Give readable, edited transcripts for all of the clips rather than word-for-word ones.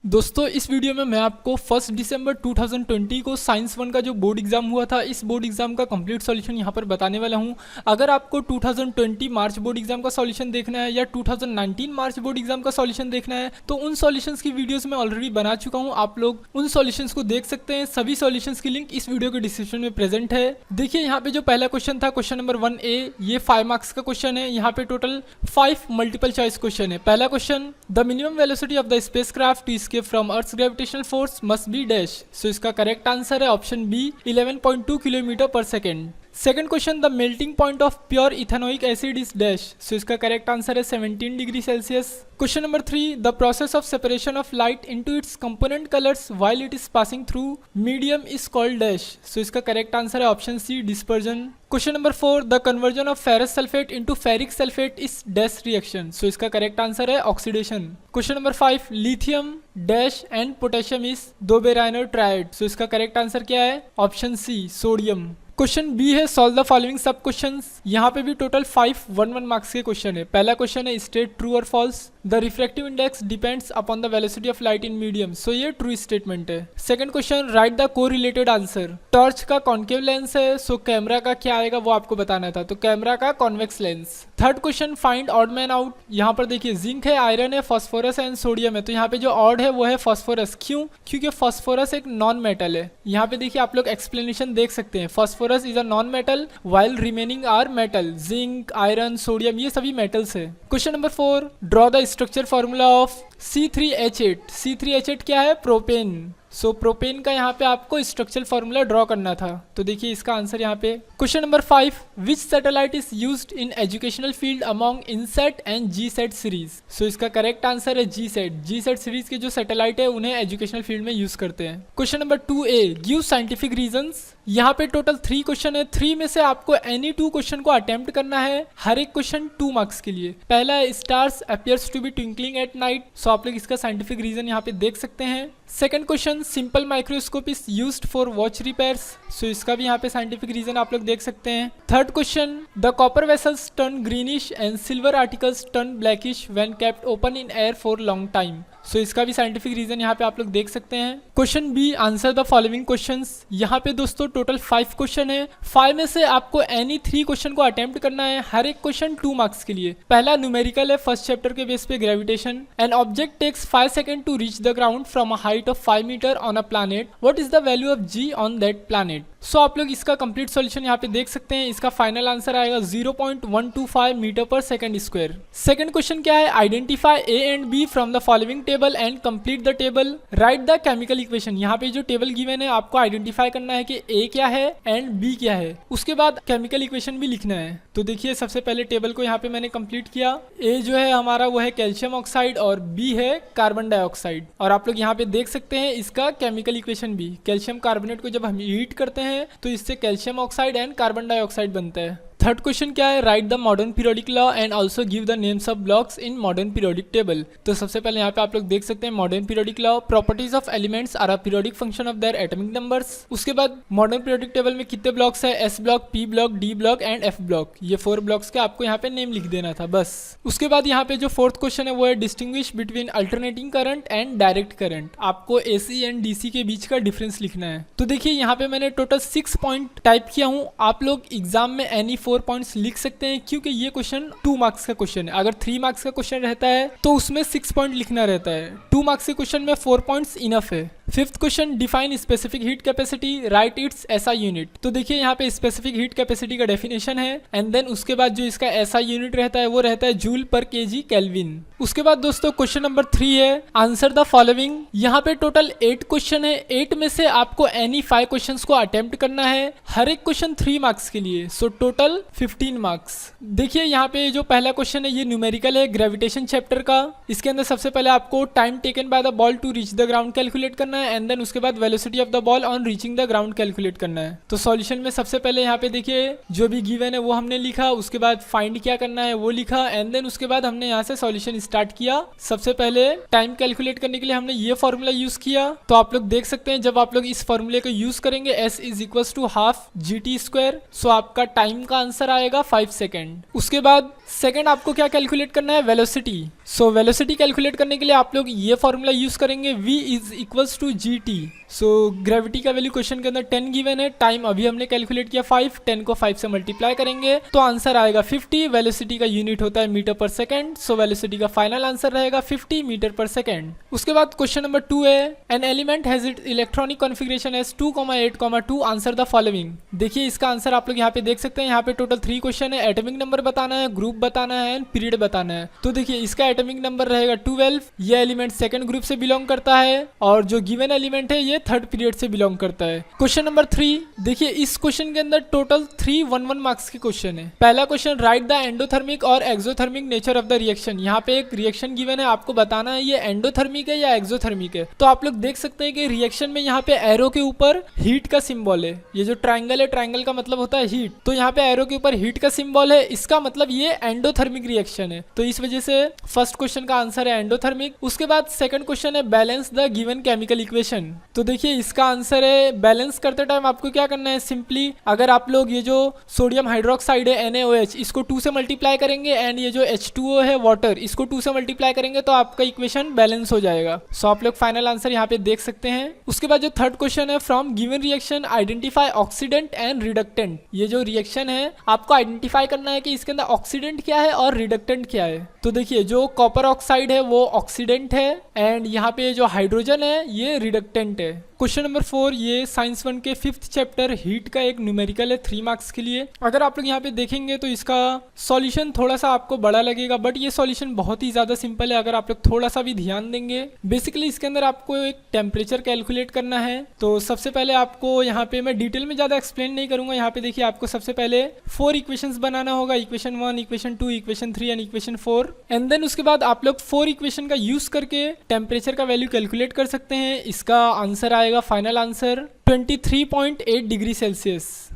दोस्तों इस वीडियो में मैं आपको 1 दिसंबर 2020 को साइंस 1 का जो बोर्ड एग्जाम हुआ था इस बोर्ड एग्जाम का कंप्लीट सॉल्यूशन यहां पर बताने वाला हूं। अगर आपको 2020 मार्च बोर्ड एग्जाम का सॉल्यूशन देखना है या 2019 मार्च बोर्ड एग्जाम का सॉल्यूशन देखना है तो उन सॉल्यूशंस की वीडियोस मैं ऑलरेडी बना चुका हूं। आप लोग उन सॉल्यूशंस को देख सकते हैं। सभी सॉल्यूशंस की लिंक इस वीडियो के डिस्क्रिप्शन में प्रेजेंट है। देखिए यहाँ पे जो पहला क्वेश्चन था क्वेश्चन नंबर 1A, ये 5 मार्क्स का क्वेश्चन है। यहाँ पे टोटल 5 मल्टीपल चॉइस क्वेश्चन है। पहला question, the minimum velocity of the spacecraft to escape from earth gravitational force must be dash. So इसका करेक्ट आंसर है option B 11.2 kilometre per second. Second question, the melting point of pure ethanoic acid is dash. So इसका correct answer है 17 degree Celsius. Question number 3, the process of separation of light into its component colours while it is passing through medium is called dash. So इसका correct answer है option C dispersion. Question number 4, the conversion of ferrous sulphate into ferric sulphate is dash reaction. So इसका correct answer है oxidation. Question number 5, lithium dash and potassium is Dobereiner triad. So इसका correct answer क्या है? Option C sodium. Question B है solve the following sub questions. यहाँ पे भी total 5 1 marks के क्वेश्चन है। पहला क्वेश्चन है स्टेट ट्रू और false. The refractive index depends upon the velocity of light in medium. So ये ट्रू स्टेटमेंट है। Second question, write the correlated answer. Torch का कॉन्केव लेंस है, सो कैमरा का क्या आएगा वो आपको बताना था, तो कैमरा का convex lens. Third question, find odd man out. यहाँ पर देखिए जिंक है, आयरन है, फॉस्फोरस एंड सोडियम है। तो यहाँ पे जो ऑड है वो है फॉस्फोरस। क्यों? क्योंकि फॉस्फोरस एक नॉन मेटल है। यहाँ पे देखिए आप लोग एक्सप्लेनेशन देख सकते हैं। Phosphorus is a non metal while remaining are metal। Zinc, iron, sodium ये सभी मेटल्स है। Question number 4, draw the structure formula of C3H8। C3H8 क्या है? प्रोपेन। सो प्रोपेन का यहाँ पे आपको स्ट्रक्चरल फॉर्मूला ड्रॉ करना था। तो देखिए इसका आंसर यहाँ पे। Question number 5, which satellite is used in educational field among INSAT and GSAT series. So इसका करेक्ट आंसर है जीसैट। जीसैट सीरीज के जो सैटेलाइट है उन्हें एजुकेशनल फील्ड में यूज करते हैं। Question number 2A, give scientific reasons. यहाँ पे टोटल 3 क्वेश्चन है। 3 में से आपको एनी 2 क्वेश्चन को अटेम्प्ट करना है। हर एक क्वेश्चन 2 मार्क्स के लिए। पहला है stars appears to be twinkling at night. So आप लोग इसका साइंटिफिक रीजन यहाँ पे देख सकते हैं। Second question, simple microscope is used for watch repairers. So इसका भी यहाँ पे साइंटिफिक रीजन आप लोग देख सकते हैं। Third question, the copper vessels turn greenish and silver articles turn blackish when kept open in air for long time. So इसका भी साइंटिफिक रीजन यहाँ पे आप लोग देख सकते हैं। Question B, answer the following questions. यहाँ पे दोस्तों टोटल 5 क्वेश्चन है। 5 में से आपको एनी 3 क्वेश्चन को अटेम्प्ट करना है। हर एक क्वेश्चन 2 मार्क्स के लिए। पहला न्यूमेरिकल है, फर्स्ट चैप्टर के बेस पे gravitation. An object takes 5 second to reach the ground from a height of 5 metre on a planet. What is the value of g on that planet. So आप लोग इसका complete solution यहाँ पे देख सकते हैं। इसका फाइनल आंसर आएगा 0.125 मीटर पर सेकंड स्क्वायर। सेकंड क्वेश्चन क्या है? Identify A and B from the following table and complete the table. Write the chemical equation. यहाँ पे जो टेबल गिवन है आपको आइडेंटिफाई करना है कि ए क्या है एंड बी क्या है। उसके बाद केमिकल इक्वेशन भी लिखना है। तो देखिए सबसे पहले टेबल को यहाँ पे मैंने कंप्लीट किया। ए जो है हमारा वो है कैल्शियम ऑक्साइड और बी है कार्बन डाइऑक्साइड। और आप लोग यहाँ पे देख सकते हैं इसका केमिकल इक्वेशन भी। कैल्शियम कार्बोनेट को जब हम हीट करते हैं तो इससे calcium oxide and carbon dioxide बनता है। थर्ड क्वेश्चन क्या है? Write the modern periodic law and also give the names of blocks in modern periodic table. तो सबसे पहले यहाँ पे आप लोग देख सकते हैं modern periodic law, properties of elements are a periodic function of their atomic numbers. उसके बाद मॉडर्न पीरियोडिक टेबल में कितने ब्लॉक्स है? S block, p block, d block and f block. ये 4 ब्लॉक्स के आपको यहाँ पे नेम लिख देना था बस। उसके बाद यहाँ पे जो फोर्थ क्वेश्चन है वो है distinguish between alternating current and direct current. आपको एसी एंड डीसी के बीच का डिफरेंस लिखना है। तो देखिए यहाँ पे मैंने टोटल 6 पॉइंट टाइप किया हूँ। आप लोग एग्जाम में एनी 4 पॉइंट्स लिख सकते हैं क्योंकि ये क्वेश्चन 2 मार्क्स का क्वेश्चन है। अगर 3 मार्क्स का क्वेश्चन रहता है तो उसमें 6 पॉइंट लिखना रहता है। 2 मार्क्स के क्वेश्चन में 4 पॉइंट्स इनफ है। Fifth question, define specific heat capacity, right it's SI unit. तो देखिए यहाँ पे स्पेसिफिक हीट कैपेसिटी का डेफिनेशन है एंड देन उसके बाद जो इसका एसआई यूनिट रहता है वो रहता है जूल पर केजी केल्विन। उसके बाद दोस्तों क्वेश्चन नंबर 3 है आंसर द फॉलोइंग। यहाँ पे टोटल 8 क्वेश्चन है। 8 में से आपको एनी 5 क्वेश्चंस को अटेम्प्ट करना है। हर एक क्वेश्चन 3 मार्क्स के लिए। So total 15 marks. देखिए यहाँ पे जो पहला क्वेश्चन है ये न्यूमेरिकल है ग्रेविटेशन चैप्टर का। इसके अंदर सबसे पहले आपको time taken by the ball to reach the ground calculate करना है एंड देन उसके बाद velocity of the ball on reaching the ground calculate करना है। तो सॉल्यूशन में सबसे पहले यहाँ पे देखिए जो भी गिवन है वो हमने लिखा। उसके बाद फाइंड क्या करना है वो लिखा एंड देन उसके बाद हमने यहाँ से सॉल्यूशन स्टार्ट किया। सबसे पहले टाइम कैलकुलेट करने के लिए हमने ये फॉर्मूला यूज किया। तो आप लोग देख सकते हैं जब आप लोग इस फॉर्मूले को यूज करेंगे s is equal to half GT², so आपका टाइम का आंसर आएगा 5 सेकेंड। उसके बाद सेकेंड आपको क्या कैलकुलेट करना है, वेलोसिटी। सो वेलोसिटी कैलकुलेट करने के लिए आप लोग ये फॉर्मूला यूज करेंगे v is equals to GT। So gravity का वैल्यू क्वेश्चन के अंदर 10 गिवन है, टाइम अभी हमने कैलकुलेट किया 5, 10 को 5 से मल्टीप्लाई करेंगे तो आंसर आएगा 50। वेलोसिटी का यूनिट होता है मीटर पर सेकेंड, सो वेलोसिटी का फाइनल आंसर रहेगा 50 मीटर पर सेकेंड। उसके बाद क्वेश्चन नंबर 2 है, an element has it electronic configuration as 2,8,2 answer the following. देखिए इसका आंसर आप लोग यहाँ पे देख सकते हैं। यहाँ पे टोटल 3 क्वेश्चन है, एटॉमिक नंबर बताना है, ग्रुप बताना है एंड पीरियड बताना है। तो देखिए इसका एटॉमिक नंबर रहेगा 12, ये एलिमेंट सेकंड ग्रुप से बिलोंग करता है और जो गिवन एलिमेंट है ये थर्ड पीरियड से बिलोंग करता है। क्वेश्चन नंबर 3, देखिए इस क्वेश्चन के अंदर टोटल 311 मार्क्स के क्वेश्चन है। पहला क्वेश्चन, राइट द एंडोथर्मिक और exothermic nature of the reaction. यहाँ पे एक रिएक्शन गिवन है, आपको बताना है ये एंडोथर्मिक है या एक्सोथर्मिक है। तो आप लोग देख सकते हैं कि रिएक्शन में यहाँ पे एरो के ऊपर हीट का सिंबल है। ये जो ट्राइंगल है, ट्राइंगल का मतलब होता है हीट, तो यहाँ पे एरो के ऊपर हीट का सिंबल है, इसका मतलब ये एंडोथर्मिक रिएक्शन है। तो इस वजह से फर्स्ट क्वेश्चन का आंसर है एंडोथर्मिक। उसके बाद सेकंड क्वेश्चन है, balance the given chemical equation. तो देखिए इसका आंसर है, बैलेंस करते टाइम आपको क्या करना है, सिंपली अगर आप लोग ये जो सोडियम हाइड्रोक्साइड है NaOH, इसको 2 से मल्टीप्लाई करेंगे एंड ये जो H2O है वाटर, इसको 2 से मल्टीप्लाई करेंगे तो आपका इक्वेशन बैलेंस हो जाएगा। सो आप लोग फाइनल आंसर यहाँ पे देख सकते हैं। उसके बाद जो थर्ड क्वेश्चन है, from given reaction identify oxidant and reductant. ये जो रिएक्शन है आपको आइडेंटिफाई करना है कि इसके अंदर ऑक्सीडेंट क्या है और रिडक्टेंट क्या है। तो देखिए जो कॉपर ऑक्साइड है वो ऑक्सीडेंट है एंड यहाँ पे जो हाइड्रोजन है ये रिडक्टेंट है। क्वेश्चन नंबर 4, ये साइंस 1 के 5th चैप्टर हीट का एक न्यूमेरिकल है 3 मार्क्स के लिए। अगर आप लोग यहाँ पे देखेंगे तो इसका सॉल्यूशन थोड़ा सा आपको बड़ा लगेगा, बट ये सॉल्यूशन बहुत ही ज़्यादा सिंपल है अगर आप लोग थोड़ा सा भी ध्यान देंगे। बेसिकली इसके अंदर आपको एक टेम्परेचर कैलकुलेट करना है। तो सबसे पहले आपको यहाँ पे मैं डिटेल में ज़्यादा एक्सप्लेन नहीं करूँगा। यहाँ पे देखिए आपको सबसे पहले 4 इक्वेशंस बनाना होगा, equation 1, equation 2, equation 3 and equation 4। And then उसके बाद आप लोग 4 इक्वेशन का यूज़ करके टेम्परेचर का वैल्यू कैलकुलेट कर सकते हैं। इसका आंसर आएगा, फाइनल आंसर 23.8 डिग्री सेल्सियस।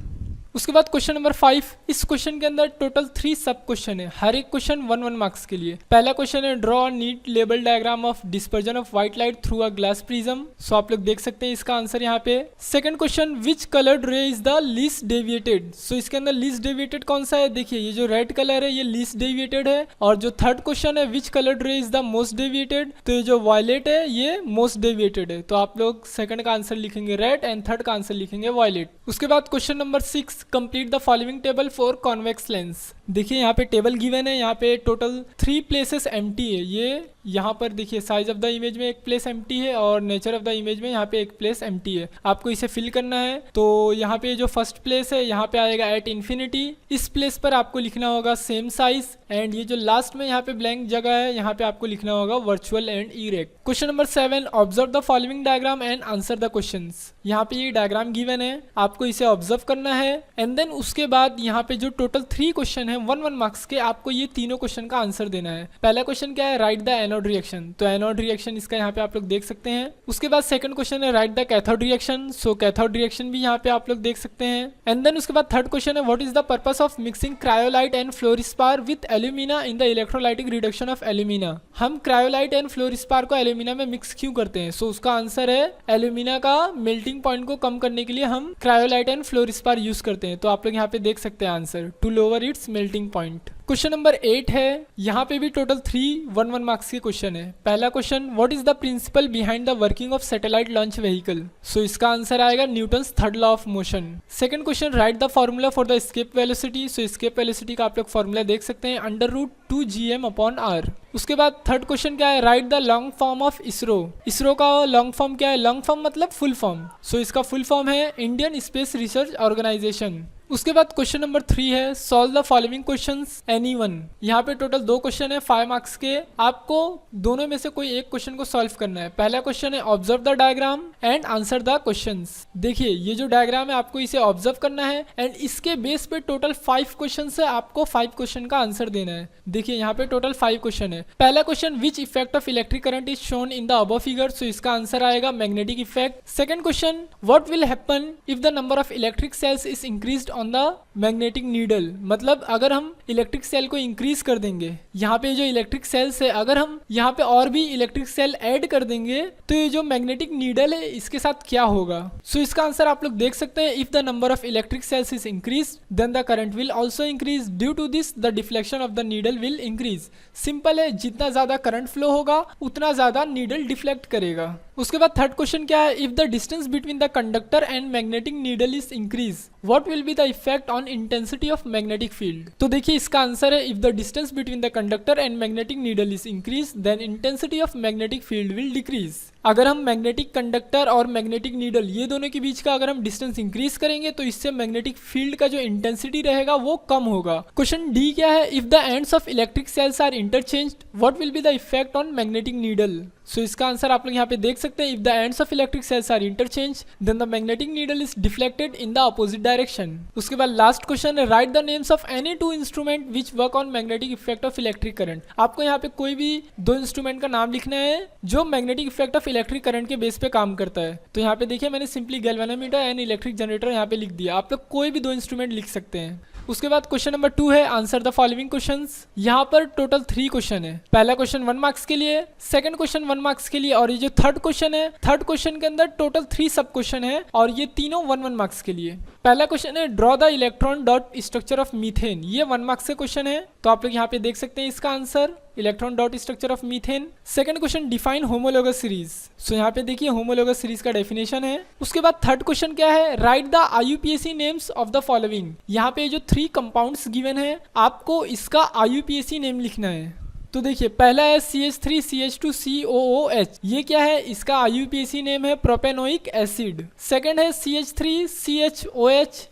उसके बाद क्वेश्चन नंबर 5, इस क्वेश्चन के अंदर टोटल 3 सब क्वेश्चन है, हर एक क्वेश्चन 1 मार्क्स के लिए। पहला क्वेश्चन है, draw neat label diagram of dispersion of white light through a glass prism. So आप लोग देख सकते हैं इसका आंसर यहाँ पे। Second question, which coloured ray is the least deviated. So इसके अंदर लीस्ट डेविएटेड कौन सा है, देखिए ये जो रेड कलर है ये लीस्ट डेविएटेड है। और जो थर्ड क्वेश्चन है, विच coloured ray is the most deviated, तो ये जो वायलेट है ये मोस्ट डेविएटेड है। तो आप लोग सेकंड का आंसर लिखेंगे रेड एंड थर्ड का आंसर लिखेंगे वायलेट। उसके बाद question number 6, complete the following table for convex lens. देखिए यहाँ पे टेबल गिवन है, यहाँ पे टोटल 3 प्लेसेस एम्प्टी है। ये यहाँ पर देखिए साइज ऑफ द इमेज में एक प्लेस एम्प्टी है और नेचर ऑफ द इमेज में यहाँ पे एक प्लेस एम्प्टी है। आपको इसे फिल करना है। तो यहाँ पे जो फर्स्ट प्लेस है यहाँ पे आएगा एट इन्फिनिटी, इस प्लेस पर आपको लिखना होगा सेम साइज। एंड ये जो लास्ट में यहाँ पे ब्लैंक जगह है यहाँ पे आपको लिखना होगा virtual and erect. Question number 7, observe the following diagram and answer the questions. यहाँ पे ये डायग्राम गिवन है, आपको इसे ऑब्जर्व करना है। एंड देन उसके बाद यहाँ पे जो टोटल 3 क्वेश्चन है 1 मार्क्स के, आपको ये तीनों क्वेश्चन का आंसर देना है। पहला क्वेश्चन क्या है, राइट द एनोड रिएक्शन। तो एनोड रिएक्शन इसका यहाँ पे आप लोग देख सकते हैं। उसके बाद सेकंड क्वेश्चन है, write the cathode reaction. So cathode reaction भी यहाँ पे आप लोग देख सकते हैं। एंड देन उसके बाद थर्ड क्वेश्चन है, what is the purpose of mixing cryolite and fluorspar with alumina in the electrolytic reduction of alumina. हम क्रायोलाइट एंड फ्लोरिस्पार को एल्यूमिना में मिक्स क्यों करते हैं। सो उसका आंसर है, एल्यूमिना का मेल्टिंग पॉइंट को कम करने के लिए हम क्रायोलाइट एंड फ्लोरिस्पार यूज करते हैं। तो आप लोग यहाँ पे देख सकते हैं answer, to lower its melting point. Question number 8 है, यहाँ पे भी टोटल 3 1 मार्क्स के क्वेश्चन है। पहला question, what is the principle behind the working of satellite launch vehicle. So इसका आंसर आएगा Newton's third law of motion. Second question, write the formula for the escape velocity. So escape velocity का आप लोग formula देख सकते हैं, √2gm/r। उसके बाद थर्ड क्वेश्चन क्या है, write the long form of ISRO. ISRO का लॉन्ग फॉर्म क्या है, लॉन्ग फॉर्म मतलब फुल फॉर्म। सो इसका फुल फॉर्म है इंडियन स्पेस रिसर्च ऑर्गेनाइजेशन। उसके बाद क्वेश्चन नंबर 3 है, solve the following questions any one. यहाँ पे टोटल 2 क्वेश्चन है 5 मार्क्स के, आपको दोनों में से कोई एक क्वेश्चन को सॉल्व करना है। पहला क्वेश्चन है, observe the diagram and answer the questions. देखिए ये जो डायग्राम है आपको इसे ऑब्जर्व करना है एंड इसके बेस पे टोटल 5 क्वेश्चन है, आपको 5 क्वेश्चन का आंसर देना है। देखिए यहाँ पे टोटल 5 क्वेश्चन है। पहला question, which effect of electric current is shown in the above figure. So इसका आंसर आएगा magnetic effect. Second question, what will happen if the number of electric cells is increased on the magnetic needle. मतलब अगर हम electric cell को increase कर देंगे, यहाँ पे जो इलेक्ट्रिक सेल्स है अगर हम यहाँ पे और भी इलेक्ट्रिक सेल ऐड कर देंगे तो ये जो मैग्नेटिक नीडल है इसके साथ क्या होगा। सो इसका आंसर आप लोग देख सकते हैं, if the number of electric cells is increase then the current will also increase, due to this the deflection of the needle will increase. Simple है, जितना ज्यादा करंट फ्लो होगा उतना ज्यादा नीडल डिफ्लेक्ट करेगा। उसके बाद थर्ड क्वेश्चन क्या है, if the distance between the conductor and magnetic needle is increase what will be the effect on intensity of magnetic field. तो देखिए इसका आंसर है, if the distance between the conductor and magnetic needle is increase then intensity of magnetic field will decrease. अगर हम magnetic conductor और magnetic needle ये दोनों के बीच का अगर हम डिस्टेंस इंक्रीज करेंगे तो इससे मैग्नेटिक फील्ड का जो इंटेंसिटी रहेगा वो कम होगा। क्वेश्चन डी क्या है, if the ends of electric cells are interchanged what will be the effect on magnetic needle. So इसका आंसर आप लोग यहाँ पे देख सकते हैं, if the ends of electric cells are interchange then the magnetic needle is deflected in the opposite direction. उसके बाद लास्ट क्वेश्चन है, write the names of any two instrument which work on magnetic effect of electric current. आपको यहाँ पे कोई भी दो instrument का नाम लिखना है जो magnetic effect of electric current के बेस पे काम करता है। तो यहाँ पे देखिए मैंने simply galvanometer and electric generator यहाँ पे लिख दिया, आप लोग कोई भी दो इंस्ट्रूमेंट लिख सकते हैं। उसके बाद क्वेश्चन नंबर 2 है, आंसर द फॉलोइंग क्वेश्चंस। यहाँ पर टोटल 3 क्वेश्चन है। पहला क्वेश्चन 1 मार्क्स के लिए, सेकंड क्वेश्चन 1 मार्क्स के लिए और ये जो थर्ड क्वेश्चन है, थर्ड क्वेश्चन के अंदर टोटल 3 सब क्वेश्चन है और ये तीनों 1-1 मार्क्स के लिए। पहला क्वेश्चन है, draw the electron dot structure of methane. ये 1 मार्क्स से क्वेश्चन है, तो आप लोग यहाँ पे देख सकते हैं इसका answer, electron dot structure of methane. Second question, define homologous series. So यहाँ पे देखिए होमोलोगस सीरीज का डेफिनेशन है। उसके बाद थर्ड क्वेश्चन क्या है, write the IUPAC names of the following. यहाँ पे जो 3 कंपाउंड्स गिवन है आपको इसका IUPAC नेम लिखना है। तो देखिए पहला है CH3CH2COOH, ये क्या है, इसका IUPAC नेम है प्रोपेनोइक एसिड। सेकंड है CH3CHOH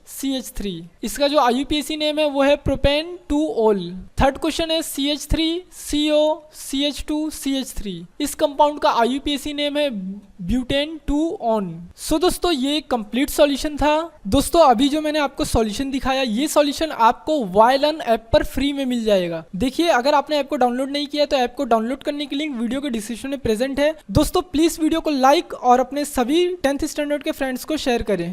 इसका जो IUPAC नेम है वो है प्रोपेन 2-ओल। थर्ड क्वेश्चन है CH3COCH2CH3 इस कंपाउंड का IUPAC नेम है ब्यूटेन 2-ऑन। सो दोस्तों ये कंप्लीट सॉल्यूशन था। दोस्तों अभी जो मैंने आपको सॉल्यूशन दिखाया ये सॉल्यूशन आपको वायलन ऐप पर फ्री में मिल जाएगा। देखिए अगर आपने ऐप को डाउनलोड नहीं किया तो ऐप को डाउनलोड करने की लिंक वीडियो के डिस्क्रिप्शन में प्रेजेंट है। दोस्तों प्लीज वीडियो को लाइक और अपने सभी 10th स्टैंडर्ड के फ्रेंड्स को शेयर करें।